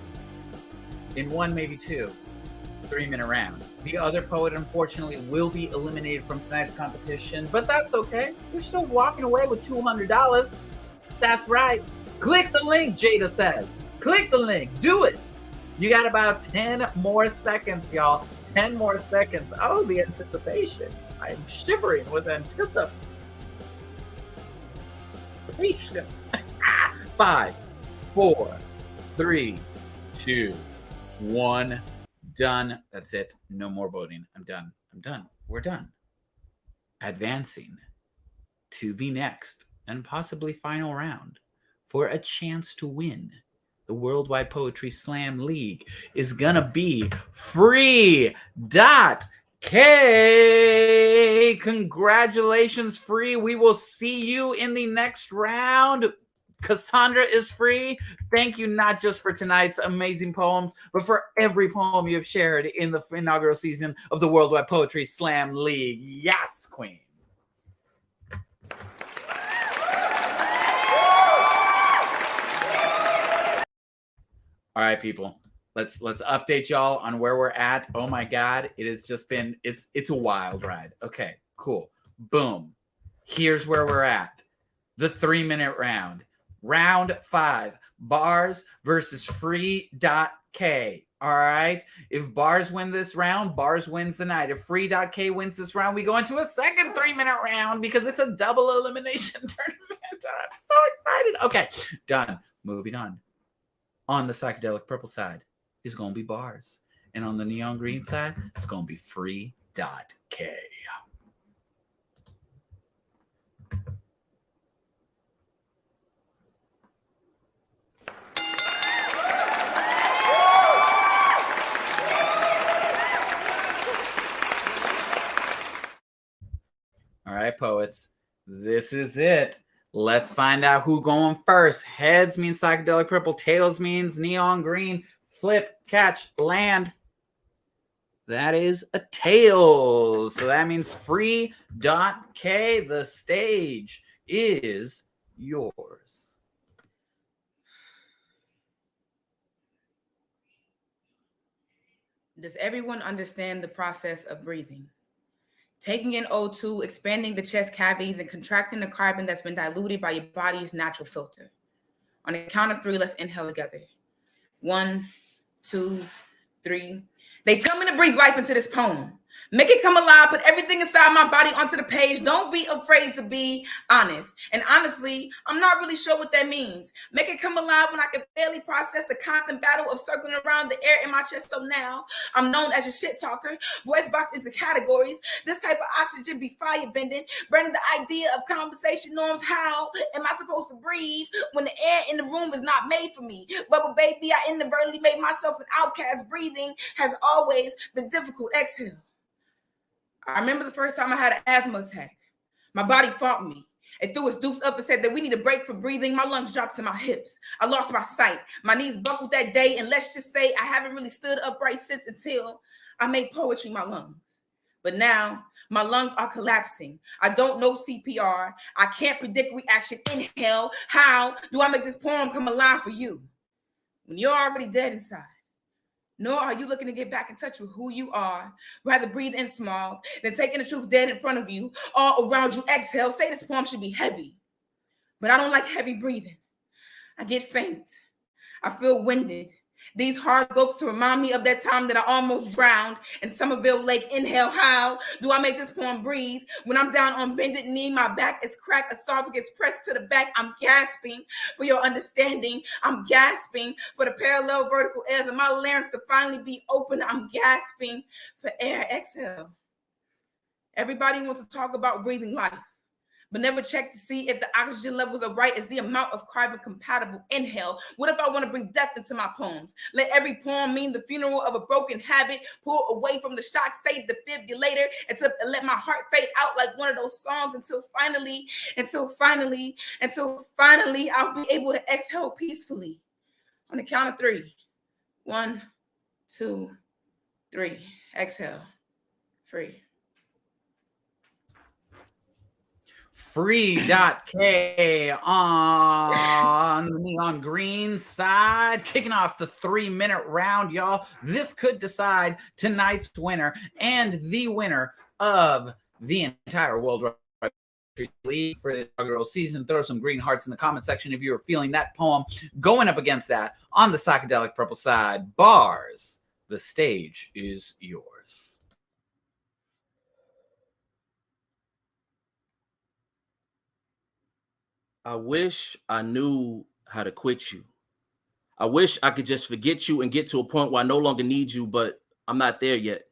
in one, maybe two 3-minute rounds. The other poet, unfortunately, will be eliminated from tonight's competition, but that's okay. You're still walking away with $200. That's right. Click the link, Jada says. Click the link. Do it. You got about 10 more seconds, y'all. 10 more seconds. Oh, the anticipation. I'm shivering with anticipation. 5, 4, 3, 2, 1. Done. That's it. No more voting. I'm done. I'm done. We're done. Advancing to the next and possibly final round for a chance to win the Worldwide Poetry Slam League is gonna be Free.K. Congratulations, Free. We will see you in the next round. Cassandra IsFree. Thank you not just for tonight's amazing poems, but for every poem you've shared in the inaugural season of the Worldwide Poetry Slam League. Yes, Queen. All right, people. Let's update y'all on where we're at. Oh my God, it has just been it's a wild ride. Okay, cool. Boom. Here's where we're at. The 3-minute round. Round 5, Bars versus Free.K. All right. If Bars win this round, Bars wins the night. If Free.K wins this round, we go into a second 3-minute round because it's a double elimination tournament. I'm so excited. Okay, done. Moving on. On the psychedelic purple side is going to be Bars. And on the neon green side, it's going to be Free.K. All right, poets, this is it. Let's find out who's going first. Heads means psychedelic purple. Tails means neon green. Flip, catch, land. That is a tails. So that means Free.K. The stage is yours. Does everyone understand the process of breathing? Taking in O2, expanding the chest cavity, then contracting the carbon that's been diluted by your body's natural filter. On the count of 3, let's inhale together. 1, 2, 3. They tell me to breathe life into this poem. Make it come alive, put everything inside my body onto the page. Don't be afraid to be honest. And honestly, I'm not really sure what that means. Make it come alive when I can barely process the constant battle of circling around the air in my chest. So now I'm known as a shit talker, voice boxed into categories. This type of oxygen be fire bending, burning the idea of conversation norms. How am I supposed to breathe when the air in the room is not made for me? But baby, I inadvertently made myself an outcast. Breathing has always been difficult. Exhale. I remember the first time I had an asthma attack. My body fought me. It threw its dukes up and said that we need a break from breathing. My lungs dropped to my hips. I lost my sight. My knees buckled that day. And let's just say I haven't really stood upright since until I made poetry my lungs. But now my lungs are collapsing. I don't know CPR. I can't predict reaction. Inhale. How do I make this poem come alive for you when you're already dead inside? Nor are you looking to get back in touch with who you are. Rather breathe in small than taking the truth dead in front of you, all around you. Exhale. Say this poem should be heavy, but I don't like heavy breathing. I get faint. I feel winded. These hard gulps to remind me of that time that I almost drowned in Somerville Lake. Inhale, how do I make this poem breathe? When I'm down on bended knee, my back is cracked, esophagus pressed to the back. I'm gasping for your understanding. I'm gasping for the parallel vertical airs of my larynx to finally be open. I'm gasping for air. Exhale. Everybody wants to talk about breathing life, but never check to see if the oxygen levels are right as the amount of carbon compatible. Inhale. What if I want to bring death into my poems? Let every poem mean the funeral of a broken habit. Pull away from the shock, say defibrillator, until let my heart fade out like one of those songs until finally I'll be able to exhale peacefully. On the count of 3. 1, 2, 3. Exhale. Free. Free.K on the neon green side, kicking off the 3-minute round, y'all. This could decide tonight's winner and the winner of the entire WorldWide League for the inaugural season. Throw some green hearts in the comment section if you were feeling that poem. Going up against that on the psychedelic purple side, Bars, the stage is yours. I wish I knew how to quit you. I wish I could just forget you and get to a point where I no longer need you, but I'm not there yet.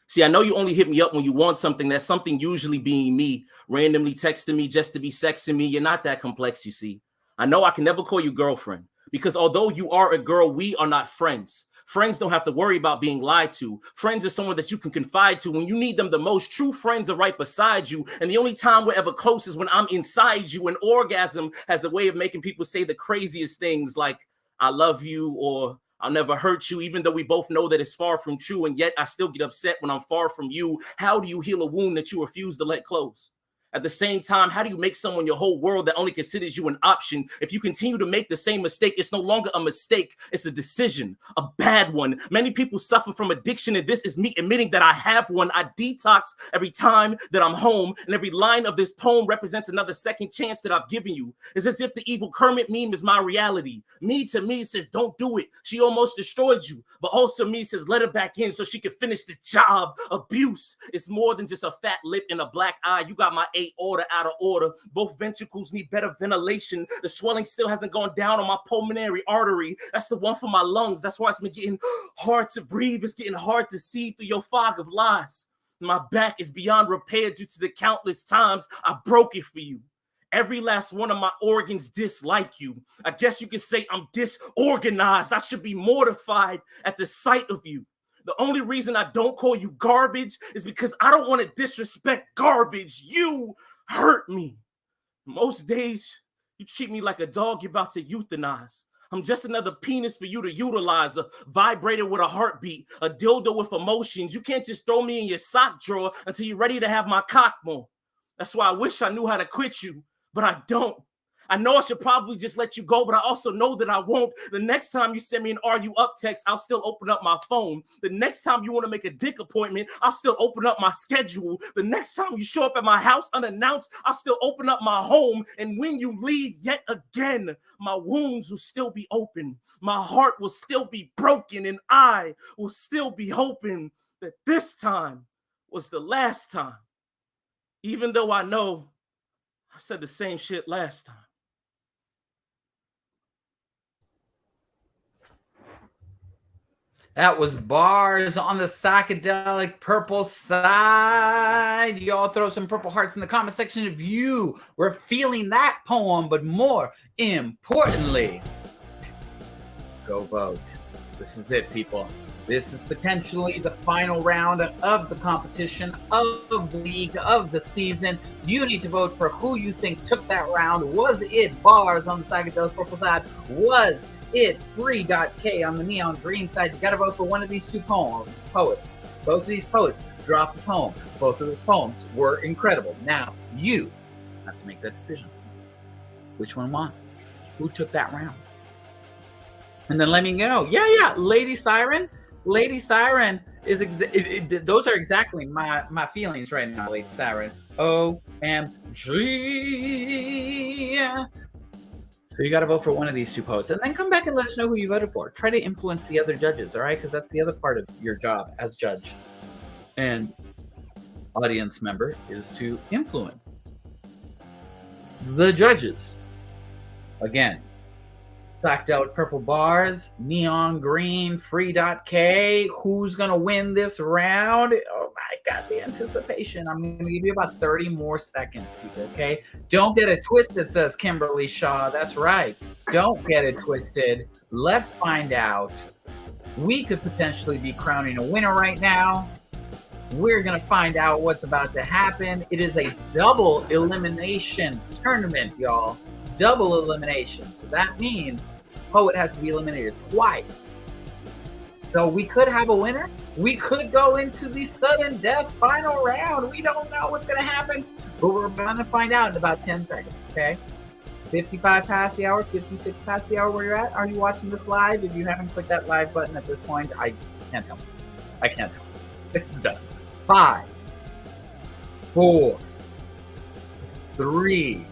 See, I know you only hit me up when you want something. That's something usually being me, randomly texting me just to be sexing me. You're not that complex, you see. I know I can never call you girlfriend because although you are a girl, we are not friends. Friends don't have to worry about being lied to. Friends are someone that you can confide to when you need them the most. True friends are right beside you. And the only time we're ever close is when I'm inside you. And orgasm has a way of making people say the craziest things like, I love you, or I'll never hurt you, even though we both know that it's far from true. And yet I still get upset when I'm far from you. How do you heal a wound that you refuse to let close? At the same time, how do you make someone your whole world that only considers you an option? If you continue to make the same mistake, it's no longer a mistake. It's a decision, a bad one. Many people suffer from addiction, and this is me admitting that I have one. I detox every time that I'm home, and every line of this poem represents another second chance that I've given you. It's as if the evil Kermit meme is my reality. Me to me says, don't do it. She almost destroyed you. But also me says, let her back in so she can finish the job. Abuse is more than just a fat lip and a black eye. You got my order out of order. Both ventricles need better ventilation. The swelling still hasn't gone down on my pulmonary artery. That's the one for my lungs. That's why it's been getting hard to breathe. It's getting hard to see through your fog of lies. My back is beyond repair due to the countless times I broke it for you. Every last one of my organs dislike you. I guess you could say I'm disorganized. I should be mortified at the sight of you. The only reason I don't call you garbage is because I don't want to disrespect garbage. You hurt me. Most days, you treat me like a dog you're about to euthanize. I'm just another penis for you to utilize, a vibrator with a heartbeat, a dildo with emotions. You can't just throw me in your sock drawer until you're ready to have my cock more. That's why I wish I knew how to quit you, but I don't. I know I should probably just let you go, but I also know that I won't. The next time you send me an "Are you up" text, I'll still open up my phone. The next time you want to make a dick appointment, I'll still open up my schedule. The next time you show up at my house unannounced, I'll still open up my home. And when you leave yet again, my wounds will still be open. My heart will still be broken, and I will still be hoping that this time was the last time. Even though I know I said the same shit last time. That was Bars on the psychedelic purple side. Y'all throw some purple hearts in the comment section if you were feeling that poem, but more importantly, go vote. This is it, people. This is potentially the final round of the competition, of the league, of the season. You need to vote for who you think took that round. Was it Bars on the psychedelic purple side? Was it Free.K on the neon green side? You got to vote for one of these two poets. Both of these poets dropped a poem. Both of those poems were incredible. Now, you have to make that decision. Which one won? Who took that round? And then let me know. Yeah, Lady Siren is those are exactly my feelings right now, Lady Siren. OMG. So you got to vote for one of these two poets, and then come back and let us know who you voted for. Try to influence the other judges, all right? Because that's the other part of your job as judge and audience member, is to influence the judges. Again, psychedelic purple bars, neon green, Free.K. Who's gonna win this round? Oh my God, the anticipation. I'm gonna give you about 30 more seconds, people, okay? Don't get it twisted, says Kimberly Shaw. That's right. Don't get it twisted. Let's find out. We could potentially be crowning a winner right now. We're gonna find out what's about to happen. It is a double elimination tournament, y'all. Double elimination. So that means poet has to be eliminated twice. So we could have a winner. We could go into the sudden death final round. We don't know what's going to happen, but we're going to find out in about 10 seconds, okay? 55 past the hour, 56 past the hour where you're at. Are you watching this live? If you haven't clicked that live button at this point, I can't tell. I can't tell. It's done. 5, 4, 3,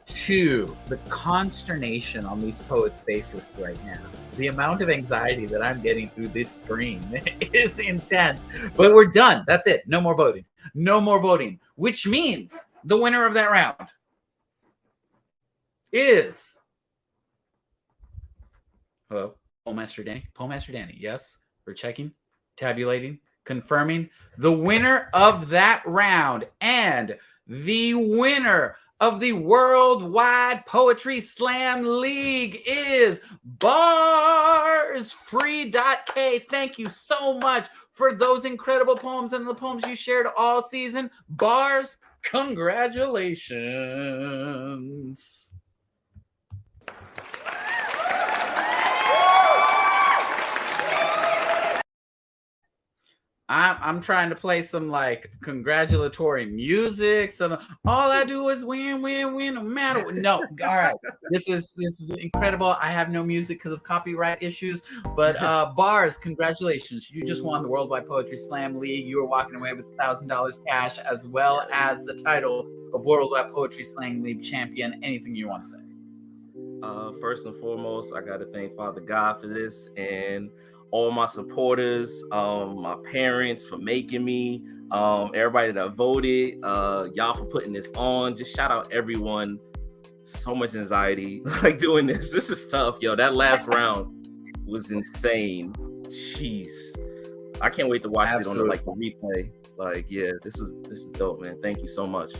2, the consternation on these poets' faces right now. The amount of anxiety that I'm getting through this screen is intense. But we're done. That's it. No more voting. No more voting. Which means the winner of that round is... Hello? Poemaster Danny? Poemaster Danny, yes? We're checking, tabulating, confirming. The winner of that round and the winner of the Worldwide Poetry Slam League is Bars Free.K. Thank you so much for those incredible poems and the poems you shared all season. Bars, congratulations. I'm trying to play some like congratulatory music. Some all I do is win, no matter what. No, all right. This is incredible. I have no music because of copyright issues. But Bars, congratulations! You just won the Worldwide Poetry Slam League. You are walking away with $1,000 cash as well as the title of Worldwide Poetry Slam League champion. Anything you want to say? First and foremost, I got to thank Father God for this and all my supporters, my parents for making me, everybody that voted, y'all for putting this on. Just shout out everyone. So much anxiety like doing this. This is tough, yo. That last round was insane. Jeez, I can't wait to watch it on the replay. Like, yeah, this is dope, man. Thank you so much.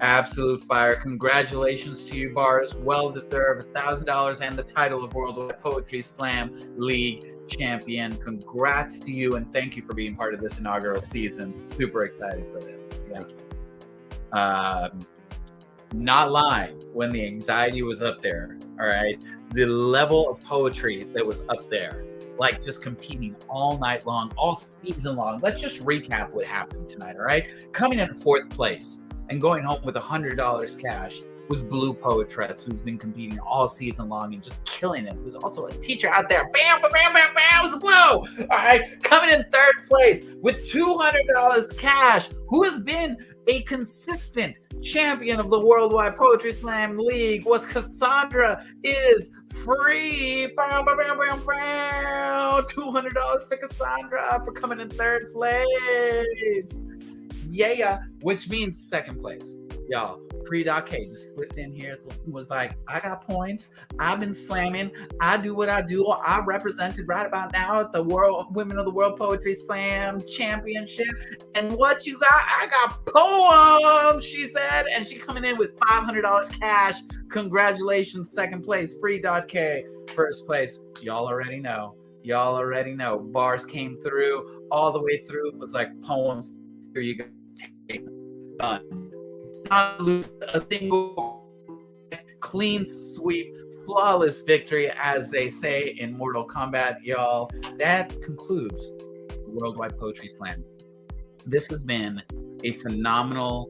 Absolute fire. Congratulations to you, Bars. Well deserved. $1,000 and the title of Worldwide Poetry Slam League champion. Congrats to you, and thank you for being part of this inaugural season. Super excited for this. Yes. Not lying, when the anxiety was up there, all right, the level of poetry that was up there, like just competing all night long, all season long. Let's just recap what happened tonight, all right? Coming in 4th place and going home with $100 cash was Blupoetres, who's been competing all season long and just killing it. Who's also a teacher out there. Bam, bam, bam, bam, bam, it's Blue. All right, coming in 3rd place with $200 cash, who has been a consistent champion of the Worldwide Poetry Slam League, was Cassandra IsFree. Bam, bam, bam, bam, bam. $200 to Cassandra for coming in 3rd place. Yeah, which means 2nd place. Y'all, Free.K just slipped in here, was like, I got points. I've been slamming. I do what I do. I represented right about now at the Women of the World Poetry Slam Championship. And what you got? I got poems, she said. And she coming in with $500 cash. Congratulations, 2nd place. Free.K, 1st place. Y'all already know. Bars came through all the way through. It was like poems. Here you go. Done. Not lose a single, clean sweep, flawless victory, as they say in Mortal Kombat, y'all. That concludes the Worldwide Poetry Slam. This has been a phenomenal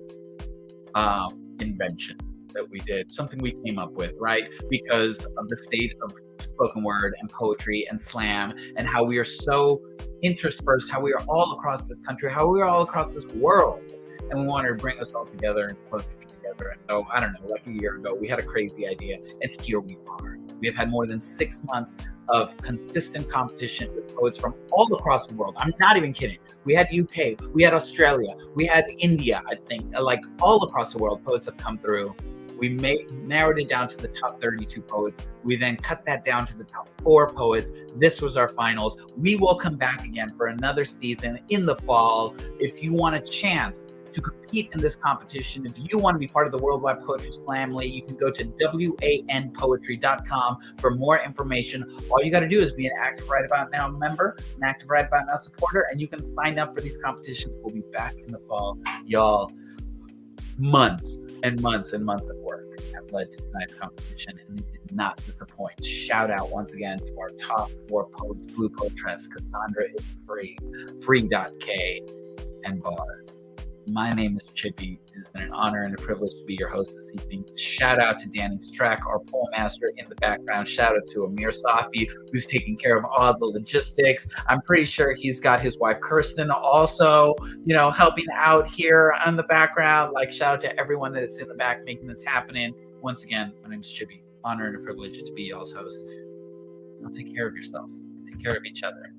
invention that we did, something we came up with, right? Because of the state of spoken word and poetry and slam, and how we are so interspersed, how we are all across this country, how we are all across this world. And we wanted to bring us all together and closer together other. And so, I don't know, like a year ago, we had a crazy idea, and here we are. We have had more than 6 months of consistent competition with poets from all across the world. I'm not even kidding. We had UK, we had Australia, we had India, I think, like all across the world, poets have come through. We narrowed it down to the top 32 poets. We then cut that down to the top 4 poets. This was our finals. We will come back again for another season in the fall. If you want a chance to compete in this competition, if you want to be part of the Worldwide Poetry Slam League, you can go to wanpoetry.com for more information. All you got to do is be an Active Right About Now member, an Active Right About Now supporter, and you can sign up for these competitions. We'll be back in the fall. Y'all, months and months and months of work have led to tonight's competition, and it did not disappoint. Shout out once again to our top 4 poets, Blupoetres, Cassandra, IsFree, Free.K, and Bars. My name is Chibbi. It has been an honor and a privilege to be your host this evening. Shout out to Danny Strack, our poll master in the background. Shout out to Amir Safi, who's taking care of all the logistics. I'm pretty sure he's got his wife Kirsten also, helping out here on the background. Like, shout out to everyone that's in the back making this happen. Once again, my name is Chibbi. Honor and a privilege to be y'all's host. Now take care of yourselves. Take care of each other.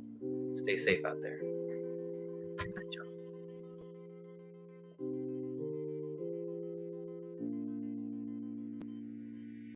Stay safe out there. Good night, y'all.